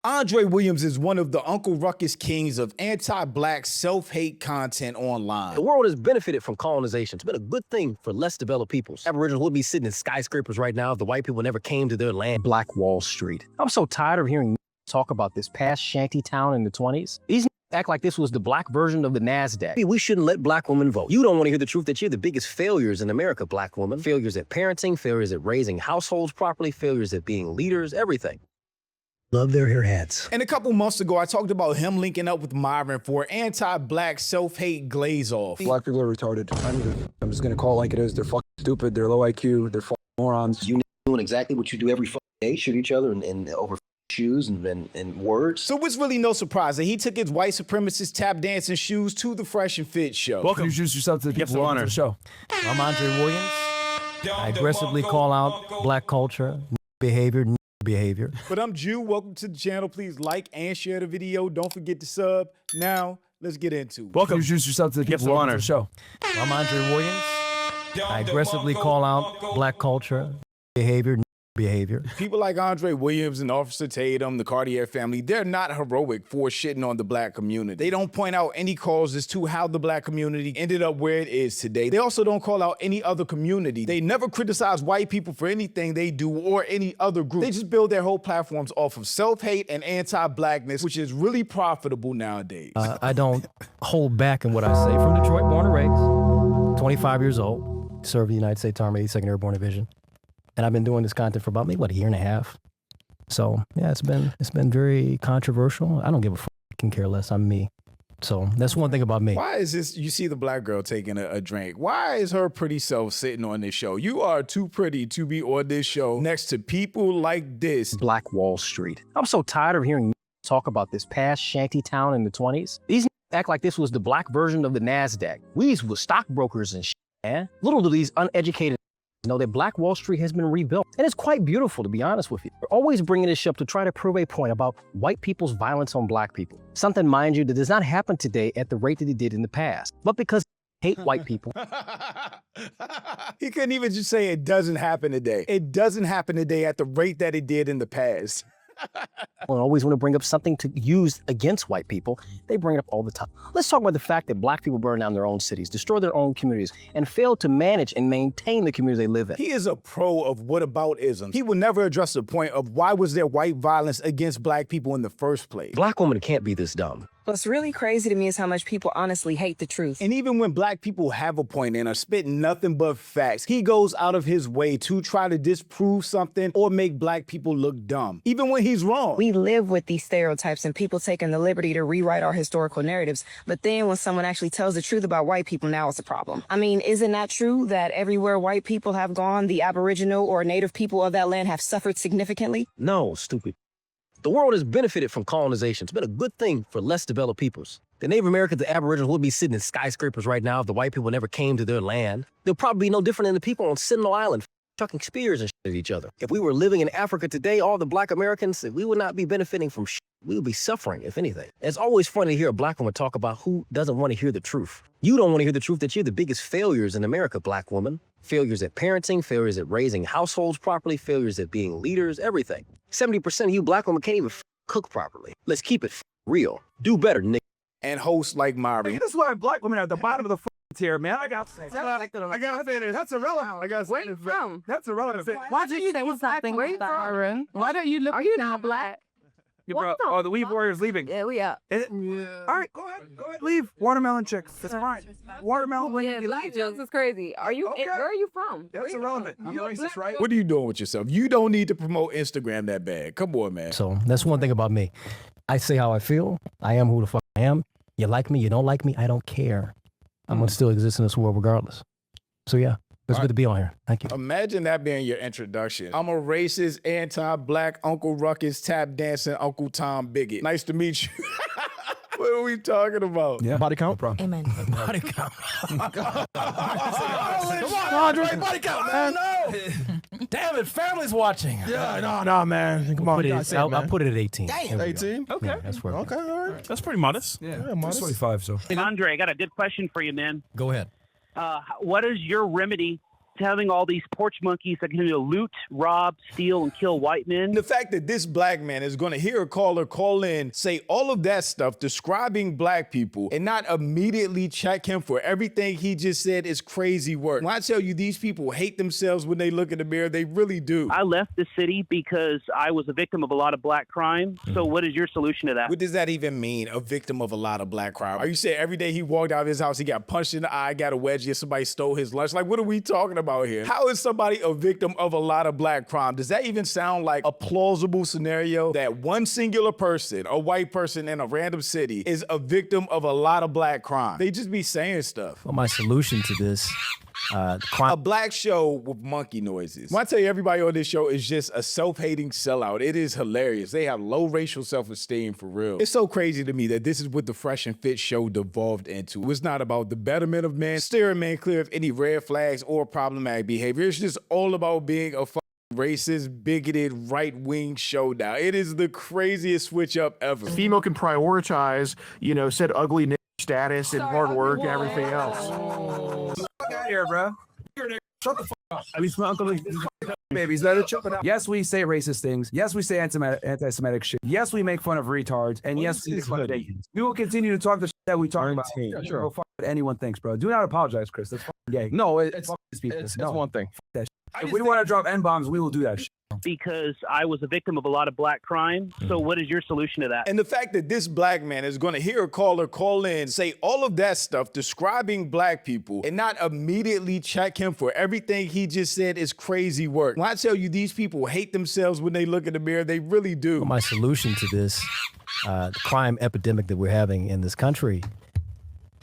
Andre Williams is one of the Uncle Ruckus kings of anti-black self-hate content online. The world has benefited from colonization. It's been a good thing for less developed peoples. Aboriginals would be sitting in skyscrapers right now if the white people never came to their land. Black Wall Street. I'm so tired of hearing talk about this past shanty town in the 20s. These act like this was the black version of the NASDAQ. We shouldn't let black women vote. You don't want to hear the truth that you're the biggest failures in America, black woman. Failures at parenting, failures at raising households properly, failures at being leaders, everything. Love their hair hats. And a couple months ago, I talked about him linking up with Myron for anti-black self-hate glaze-off. Black people are retarded. I'm just gonna call it like it is. They're fucking stupid. They're low IQ. They're fucking morons. You doing exactly what you do every day, shoot each other and over shoes and words. So it's really no surprise that he took his white supremacist tap dancing shoes to the Fresh and Fit show. Welcome. Introduce yourself to the people on the show. I'm Andre Williams. I aggressively call out black culture, behavior. But I'm Jew. Welcome to the channel. Please like and share the video. Don't forget to sub. Now, let's get into it. Welcome. Introduce yourself to the people on the show. I'm Andre Williams. I aggressively call out black culture, behavior. People like Andre Williams and Officer Tatum, the Cartier family, they're not heroic for shitting on the black community. They don't point out any causes to how the black community ended up where it is today. They also don't call out any other community. They never criticize white people for anything they do or any other group. They just build their whole platforms off of self-hate and anti-blackness, which is really profitable nowadays. I don't hold back in what I say. From Detroit, born and raised, 25 years old, served the United States Army, 82nd Airborne Division. And I've been doing this content for about maybe, a year and a half. So yeah, it's been very controversial. I don't give a fuck, can care less. I'm me. So that's one thing about me. Why is this, you see the black girl taking a drink. Why is her pretty self sitting on this show? You are too pretty to be on this show next to people like this. Black Wall Street. I'm so tired of hearing talk about this past shanty town in the 20s. These act like this was the black version of the NASDAQ. We were stockbrokers and shit, man. Little do these uneducated know that Black Wall Street has been rebuilt. And it's quite beautiful, to be honest with you. We're always bringing this up to try to prove a point about white people's violence on black people. Something, mind you, that does not happen today at the rate that it did in the past. But because hate white people. He couldn't even just say it doesn't happen today. It doesn't happen today at the rate that it did in the past. I always want to bring up something to use against white people. They bring it up all the time. Let's talk about the fact that black people burn down their own cities, destroy their own communities, and fail to manage and maintain the communities they live in. He is a pro of whataboutism. He will never address the point of why was there white violence against black people in the first place. Black women can't be this dumb. What's really crazy to me is how much people honestly hate the truth. And even when black people have a point and are spitting nothing but facts, he goes out of his way to try to disprove something or make black people look dumb, even when he's wrong. We live with these stereotypes and people taking the liberty to rewrite our historical narratives. But then when someone actually tells the truth about white people, now it's a problem. I mean, is it not true that everywhere white people have gone, the Aboriginal or Native people of that land have suffered significantly? No, stupid. The world has benefited from colonization. It's been a good thing for less developed peoples. The Native Americans, the Aboriginals would be sitting in skyscrapers right now if the white people never came to their land. They'll probably be no different than the people on Sentinel Island chucking spears and shit at each other. If we were living in Africa today, all the black Americans, we would not be benefiting from shit. We would be suffering, if anything. It's always funny to hear a black woman talk about who doesn't want to hear the truth. You don't want to hear the truth that you're the biggest failures in America, black woman. Failures at parenting, failures at raising households properly, failures at being leaders, everything. 70% of you black women can't even cook properly. Let's keep it real. Do better, nigga. And hosts like Myron. That's why black women are at the bottom of the tier, man. I gotta say this. That's irrelevant. Where you from? That's irrelevant. Why do you say something? Where you from? Why don't you look? Are you not black? Bro, oh, the Weave Warrior's leaving. Yeah, we are. All right, go ahead, leave. Watermelon chicks. That's fine. Watermelon. Yeah, black jokes is crazy. Are you? Okay. Where are you from? That's irrelevant. I'm racist, right? What are you doing with yourself? You don't need to promote Instagram that bad. Come on, man. So that's one thing about me. I say how I feel. I am who the fuck I am. You like me, you don't like me, I don't care. I'm gonna still exist in this world regardless. So yeah. It's good to be on here. Thank you. Imagine that being your introduction. I'm a racist, anti-black, Uncle Ruckus, tap dancing, Uncle Tom bigot. Nice to meet you. What are we talking about? Yeah. Body count? No problem. Amen. Body count. Come on, Andre. Body count, man. No. Damn it, family's watching. Yeah, no, man. Come on. I'll put it at 18. Damn. 18? Okay. Yeah, that's where. Okay, all right. That's pretty modest. Yeah, modest. 25, so. Andre, I got a good question for you, man. Go ahead. What is your remedy having all these porch monkeys that can loot, rob, steal, and kill white men. The fact that this black man is going to hear a caller call in, say all of that stuff describing black people, and not immediately check him for everything he just said is crazy work. When I tell you these people hate themselves when they look in the mirror, they really do. I left the city because I was a victim of a lot of black crime. So what is your solution to that? What does that even mean, a victim of a lot of black crime? Are you saying every day he walked out of his house, he got punched in the eye, got a wedgie, or somebody stole his lunch? Like, what are we talking about here? How is somebody a victim of a lot of black crime? Does that even sound like a plausible scenario that one singular person, a white person in a random city, is a victim of a lot of black crime? They just be saying stuff. Well, my solution to this, A black show with monkey noises. When I tell you everybody on this show is just a self-hating sellout, it is hilarious. They have low racial self-esteem for real. It's so crazy to me that this is what the Fresh and Fit show devolved into. It's not about the betterment of men, steering men clear of any red flags or problematic behavior. It's just all about being a racist, bigoted, right-wing show now. It is the craziest switch up ever. Female can prioritize, said ugly status and hard work and everything else. Get out of here, bro. Shut the fuck up. At least my uncle babies, let it chip it out. Yes, we say racist things. Yes, we say anti-Semitic shit. Yes, we make fun of retards. And yes, we make fun of Asians. We will continue to talk the shit that we talk about. Yeah, sure. Go fuck what anyone thinks, bro. Do not apologize, Chris. That's fucking gay. No, it's one thing. Fuck that shit. If we want to drop N-bombs, we will do that shit. Because I was a victim of a lot of black crime. So what is your solution to that? And the fact that this black man is going to hear a caller call in, say all of that stuff describing black people, and not immediately check him for everything he just said is crazy work. When I tell you these people hate themselves when they look in the mirror, they really do. well, my solution to this crime epidemic that we're having in this country,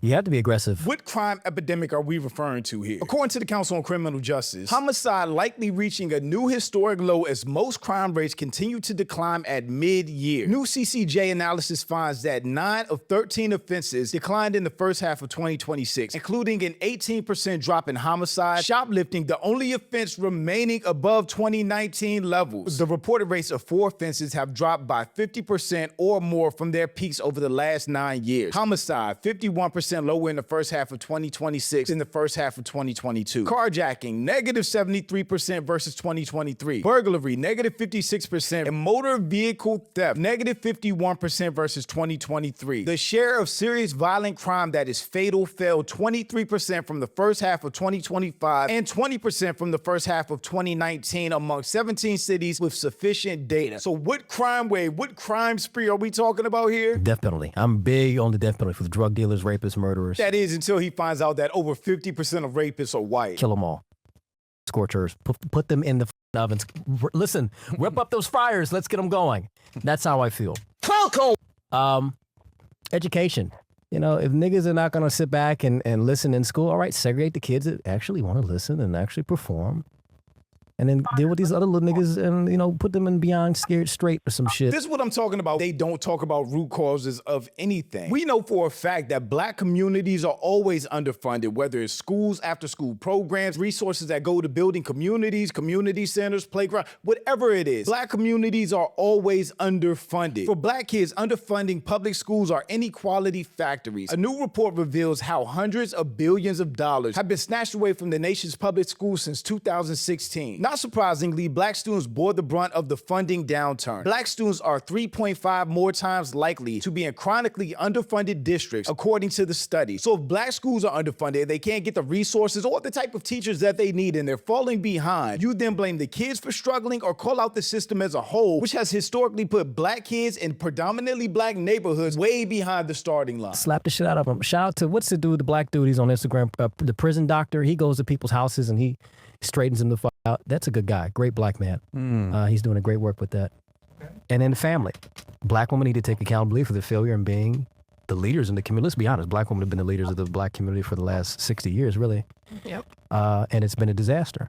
you have to be aggressive. What crime epidemic are we referring to here? According to the Council on Criminal Justice, homicide likely reaching a new historic low as most crime rates continue to decline at mid-year. New CCJ analysis finds that 9 of 13 offenses declined in the first half of 2026, including an 18% drop in homicide, shoplifting the only offense remaining above 2019 levels. The reported rates of 4 offenses have dropped by 50% or more from their peaks over the last 9 years. Homicide, 51% lower in the first half of 2026 than the first half of 2022. Carjacking, negative 73% versus 2023. Burglary, negative 56%. And motor vehicle theft, negative 51% versus 2023. The share of serious violent crime that is fatal fell 23% from the first half of 2025 and 20% from the first half of 2019 among 17 cities with sufficient data. So what crime wave, what crime spree are we talking about here? Death penalty. I'm big on the death penalty for the drug dealers, rapists, murderers. That is until he finds out that over 50% of rapists are white. Kill them all. Scorchers. Put them in the ovens. Listen, rip up those fryers. Let's get them going. That's how I feel. Education. If niggas are not going to sit back and listen in school, all right, segregate the kids that actually want to listen and actually perform. And then deal with these other little niggas and, put them in Beyond Scared Straight or some shit. This is what I'm talking about. They don't talk about root causes of anything. We know for a fact that black communities are always underfunded, whether it's schools, after-school programs, resources that go to building communities, community centers, playground, whatever it is. Black communities are always underfunded. For black kids, underfunding public schools are inequality factories. A new report reveals how hundreds of billions of dollars have been snatched away from the nation's public schools since 2016. Not surprisingly, black students bore the brunt of the funding downturn. Black students are 3.5 more times likely to be in chronically underfunded districts, according to the study. So if black schools are underfunded, they can't get the resources or the type of teachers that they need, and they're falling behind, you then blame the kids for struggling or call out the system as a whole, which has historically put black kids in predominantly black neighborhoods way behind the starting line. Slap the shit out of them. Shout out to, what's the dude, the black dude, he's on Instagram, the prison doctor. He goes to people's houses and he straightens them the fuck out. That's a good guy. Great black man. He's doing a great work with that. And then the family. Black women need to take accountability for their failure in being the leaders in the community. Let's be honest. Black women have been the leaders of the black community for the last 60 years, really. Yep. And it's been a disaster.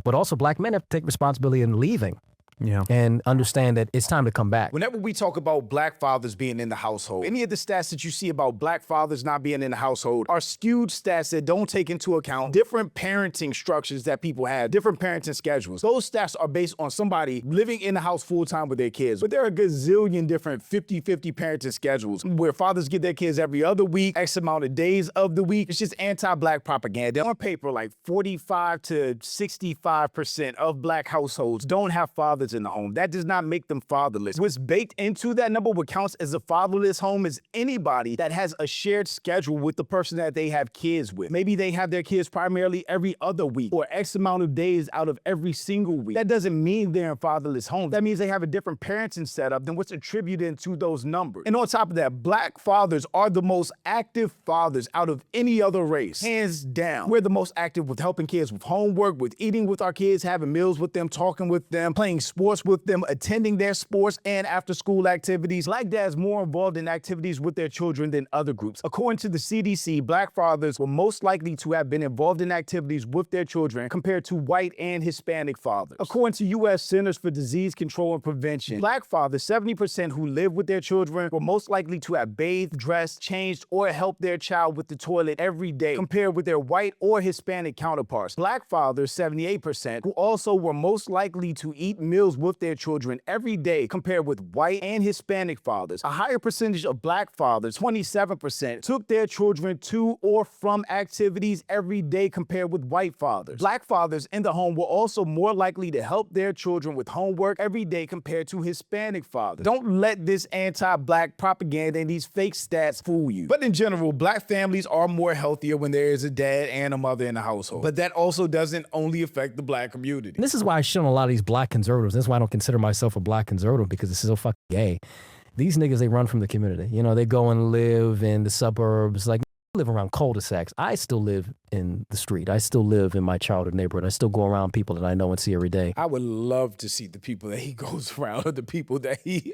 But also black men have to take responsibility in leaving. Yeah. and understand that it's time to come back. Whenever we talk about black fathers being in the household, any of the stats that you see about black fathers not being in the household are skewed stats that don't take into account different parenting structures that people have, different parenting schedules. Those stats are based on somebody living in the house full time with their kids. But there are a gazillion different 50-50 parenting schedules where fathers get their kids every other week, X amount of days of the week. It's just anti-black propaganda. On paper, like 45 to 65% of black households don't have fathers in the home. That does not make them fatherless. What's baked into that number, what counts as a fatherless home, is anybody that has a shared schedule with the person that they have kids with. Maybe they have their kids primarily every other week or X amount of days out of every single week. That doesn't mean they're in fatherless homes. That means they have a different parenting setup than what's attributed to those numbers. And on top of that, black fathers are the most active fathers out of any other race. Hands down. We're the most active with helping kids with homework, with eating with our kids, having meals with them, talking with them, playing sports with them, attending their sports and after school activities. Black dads more involved in activities with their children than other groups. According to the CDC, black fathers were most likely to have been involved in activities with their children compared to white and Hispanic fathers. According to U.S. Centers for Disease Control and Prevention, black fathers, 70% who live with their children, were most likely to have bathed, dressed, changed, or helped their child with the toilet every day compared with their white or Hispanic counterparts. Black fathers, 78%, who also were most likely to eat meals with their children every day compared with white and Hispanic fathers. A higher percentage of black fathers, 27%, took their children to or from activities every day compared with white fathers. Black fathers in the home were also more likely to help their children with homework every day compared to Hispanic fathers. Don't let this anti-black propaganda and these fake stats fool you. But in general, black families are more healthier when there is a dad and a mother in the household. But that also doesn't only affect the black community. And this is why I shit on a lot of these black conservatives. That's why I don't consider myself a black conservative, because it's so fucking gay. These niggas, they run from the community. You know, they go and live in the suburbs, like live around cul-de-sacs. I still live in the street. I still live in my childhood neighborhood. I still go around people that I know and see every day. I would love to see the people that he goes around, or the people that he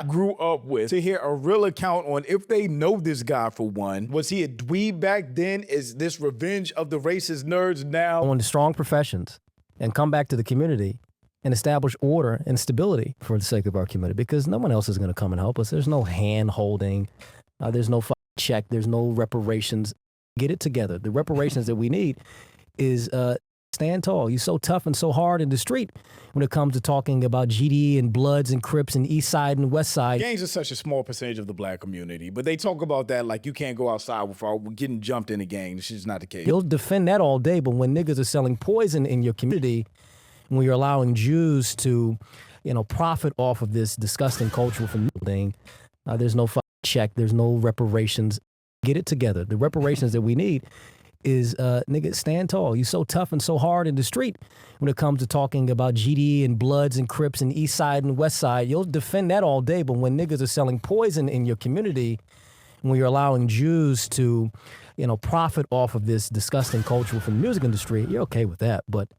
grew up with, to hear a real account on if they know this guy, for one. Was he a dweeb back then? Is this revenge of the racist nerds now? Go into strong professions and come back to the community and establish order and stability for the sake of our community, because no one else is going to come and help us. There's no hand holding. There's no check. There's no reparations. Get it together. The reparations that we need is stand tall. You're so tough and so hard in the street when it comes to talking about GD and Bloods and Crips and East Side and West Side. Gangs are such a small percentage of the black community, but they talk about that like you can't go outside without getting jumped in a gang. This is not the case. You'll defend that all day, but when niggas are selling poison in your community, when you're allowing Jews to, you know, profit off of this disgusting cultural thing, there's no check. There's no reparations. Get it together. The reparations that we need is, nigga, stand tall. You're so tough and so hard in the street when it comes to talking about GD and Bloods and Crips and East Side and West Side. You'll defend that all day, but when niggas are selling poison in your community, when you're allowing Jews to, you know, profit off of this disgusting culture from the music industry, you're okay with that. But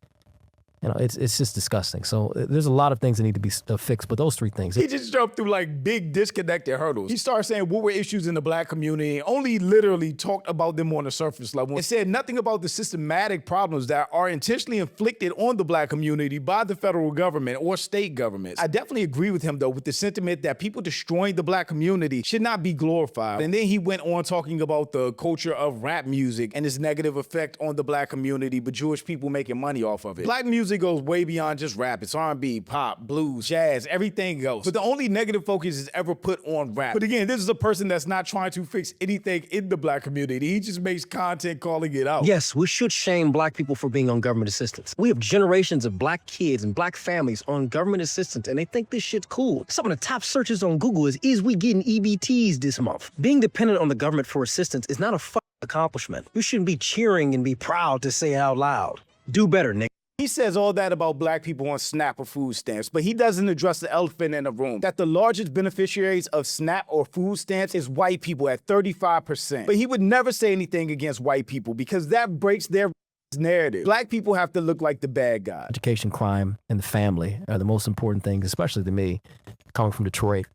you know, it's just disgusting. So there's a lot of things that need to be fixed, but those three things. He just jumped through like big disconnected hurdles. He started saying what were issues in the black community, only literally talked about them on the surface level, and said nothing about the systematic problems that are intentionally inflicted on the black community by the federal government or state governments. I definitely agree with him, though, with the sentiment that people destroying the black community should not be glorified. And then he went on talking about the culture of rap music and its negative effect on the black community, but Jewish people making money off of it. Black music goes way beyond just rap. It's R&B, pop, blues, jazz, everything else. But the only negative focus is ever put on rap. But again, this is a person that's not trying to fix anything in the black community. He just makes content calling it out. Yes, we should shame black people for being on government assistance. We have generations of black kids and black families on government assistance, and they think this shit's cool. Some of the top searches on Google is we getting EBTs this month? Being dependent on the government for assistance is not a accomplishment. You shouldn't be cheering and be proud to say it out loud. Do better, nigga. He says all that about black people on SNAP or food stamps, but he doesn't address the elephant in the room, that the largest beneficiaries of SNAP or food stamps is white people at 35%. But he would never say anything against white people because that breaks their narrative. Black people have to look like the bad guy. Education, crime, and the family are the most important things, especially to me, coming from Detroit.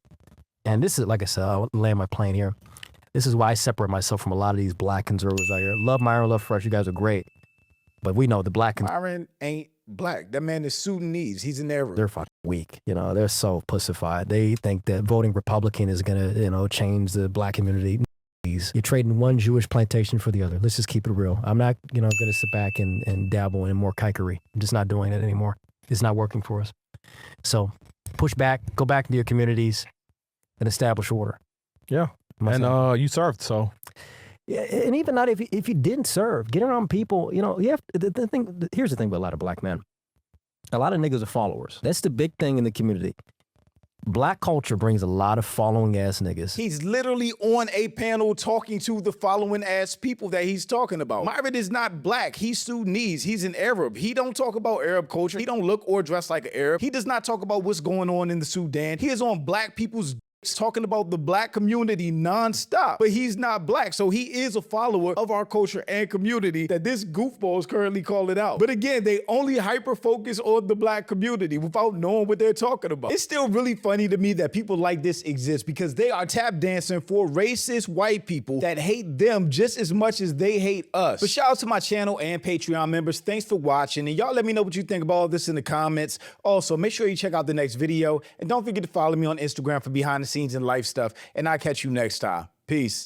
And this is, like I said, I'll land my plane here. This is why I separate myself from a lot of these black conservatives out here. Love Myron, love Fresh, you guys are great. But we know the black... Myron ain't black. That man is Sudanese. He's an Arab. They're fucking weak. You know, they're so pussified. They think that voting Republican is going to, you know, change the black community. You're trading one Jewish plantation for the other. Let's just keep it real. I'm not, you know, going to sit back and dabble in more kikery. I'm just not doing it anymore. It's not working for us. So push back, go back into your communities and establish order. Yeah. And you served, so. Yeah, and even not if you didn't serve, get around people, you know, you have the thing. Here's the thing about a lot of black men. A lot of niggas are followers. That's the big thing in the community. Black culture brings a lot of following ass niggas. He's literally on a panel talking to the following ass people that he's talking about. Myron is not black. He's Sudanese. He's an Arab. He don't talk about Arab culture. He don't look or dress like an Arab. He does not talk about what's going on in the Sudan. He is on black people's talking about the black community nonstop, but he's not black. So he is a follower of our culture and community that this goofball is currently calling out. But again, they only hyper focus on the black community without knowing what they're talking about. It's still really funny to me that people like this exist because they are tap dancing for racist white people that hate them just as much as they hate us. But shout out to my channel and Patreon members. Thanks for watching. And y'all let me know what you think about all this in the comments. Also, make sure you check out the next video and don't forget to follow me on Instagram for behind the scenes and life stuff, and I'll catch you next time. Peace.